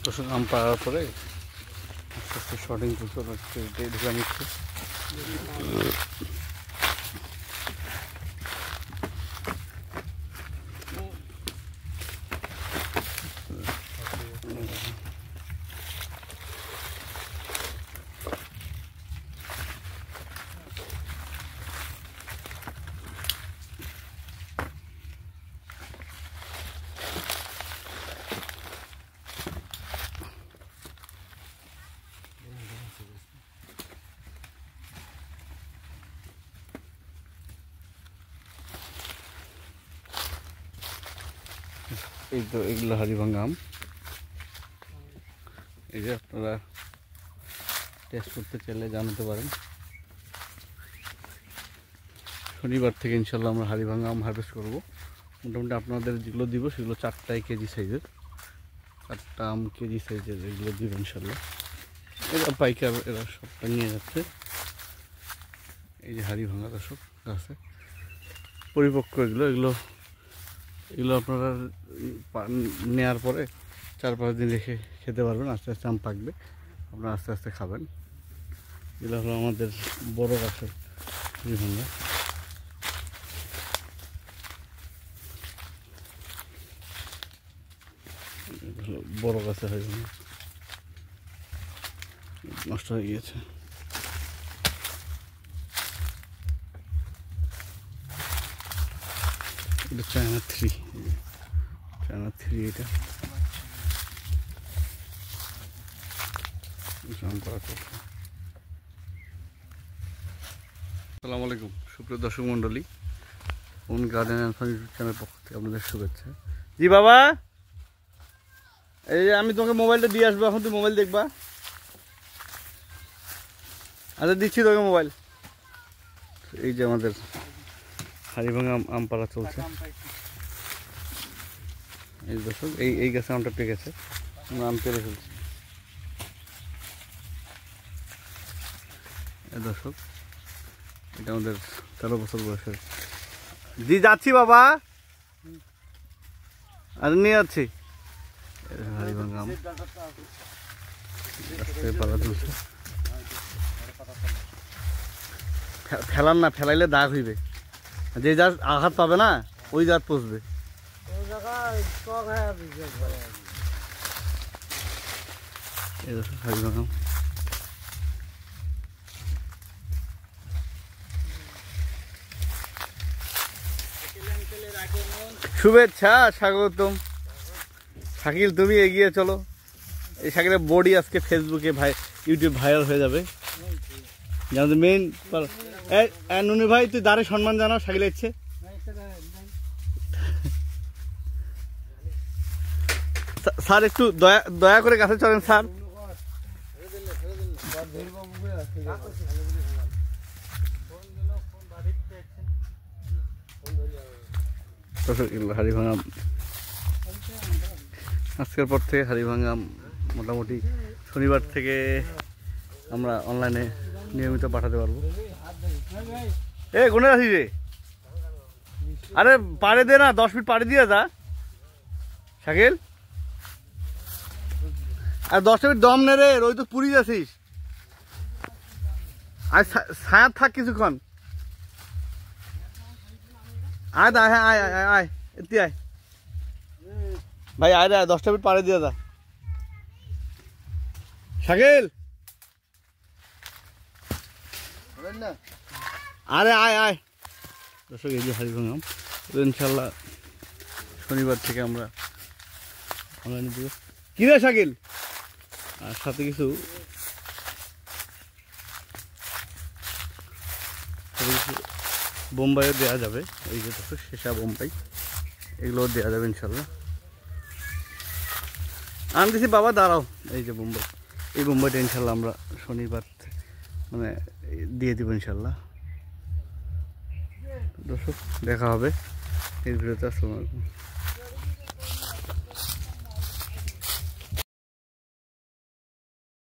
দর্শক আম পাড়ার পরে আস্তে আস্তে শর্টিং করতে ঢুকে নিচ্ছে। এই তো এগুলো হাড়িভাঙা আম। এই যে আপনারা টেস্ট করতে চাইলে জানাতে পারেন। শনিবার থেকে ইনশাল্লাহ আমরা হাড়িভাঙা আম হারভেস্ট করবো। মোটামুটি আপনাদের যেগুলো দিব সেগুলো 4টায় কেজি সাইজের, 4টা আম কেজি সাইজের এগুলো দিব ইনশাল্লাহ। এরা পাইকার, এরা সবটা নিয়ে যাচ্ছে। এই যে হাড়িভাঙা দর্শক গাছে পরিপক্ক এগুলো আপনারা নেওয়ার পরে 4-5 দিন রেখে খেতে পারবেন। আস্তে আস্তে আম পাকবে, আপনারা আস্তে আস্তে খাবেন। এগুলো হলো আমাদের বড় গাছের হাড়িভাঙা। বড় গাছে হাড়িভাঙা নষ্ট হয়ে গিয়েছে। এটা চায়না 3, চায়না 3 এটা। আসসালামু আলাইকুম সুপ্রিয় দর্শক মন্ডলী, on garden and farm YouTube channel পক্ষ থেকে আপনাদের শুভেচ্ছা। জি বাবা, এই যে আমি তোমাকে মোবাইলটা দিয়ে আসবো, এখন তুমি মোবাইল দেখবা। আচ্ছা দিচ্ছি তোকে মোবাইল। এই যে আমাদের হাড়িভাঙা আম পাড়া চলছে। এই দর্শক এই গাছে আমটা পেকেছে, আমরা আম পেরে ফেলছি। এই দর্শক এটা আমাদের 13 বছর বয়সের। জি যাচ্ছি বাবা, আর নিয়ে যাচ্ছি। হাড়িভাঙা আম পাড়া চলছে। ফেলান না, ফেলাইলে দাগ হইবে। যে জাত আঘাত পাবে না ওই জাত পচবে। শুভেচ্ছা, স্বাগতম। শাকিল তুমি এগিয়ে চলো। এই শাকিলের বডি আজকে ফেসবুকে ইউটিউব ভাইরাল হয়ে যাবে। মেইন নুনি ভাই তুই দাঁড়ে সম্মান জানাও, শাকিল ইচ্ছে। স্যার একটু দয়া করে কাছে চলেন স্যার। হাড়িভাঙা আজকের পর থেকে হাড়িভাঙা মোটামুটি শনিবার থেকে আমরা অনলাইনে নিয়মিত পাঠাতে পারবো। কোনে আছিস রে? আরে পাড়ে দে না, 10 ফিট পাড়ে দিয়ে যা শাকিল। আর 10 ফিট দম নে রে, ওই তো পুরি যাচ্ছিস। আর ছায়া থাক কিছুক্ষণ। আয় দা, হ্যাঁ আয় আয় আয় এতে আয় ভাই, আয় রে 10টা ফিট পাড়ে দিয়ে যা শাকিল। আরে আয় আয় দর্শক, এই যে হাড়িভাঙা আম ইনশাল্লাহ শনিবার থেকে আমরা অনলাইনে দিব। কি রে শাকিল? আর সাথে কিছু বোম্বাইও দেওয়া যাবে। এই যে দর্শক শেষা বোম্বাই, এগুলোও দেওয়া যাবে ইনশাল্লাহ। আনতেছি বাবা, দাঁড়াও। এই যে বোম্বাই, এই বোম্বাইটা ইনশাল্লাহ আমরা শনিবার মানে দিয়ে দিব ইনশাল্লাহ। দর্শক দেখা হবে এই ভিডিওতে। আসসালামু আলাইকুম।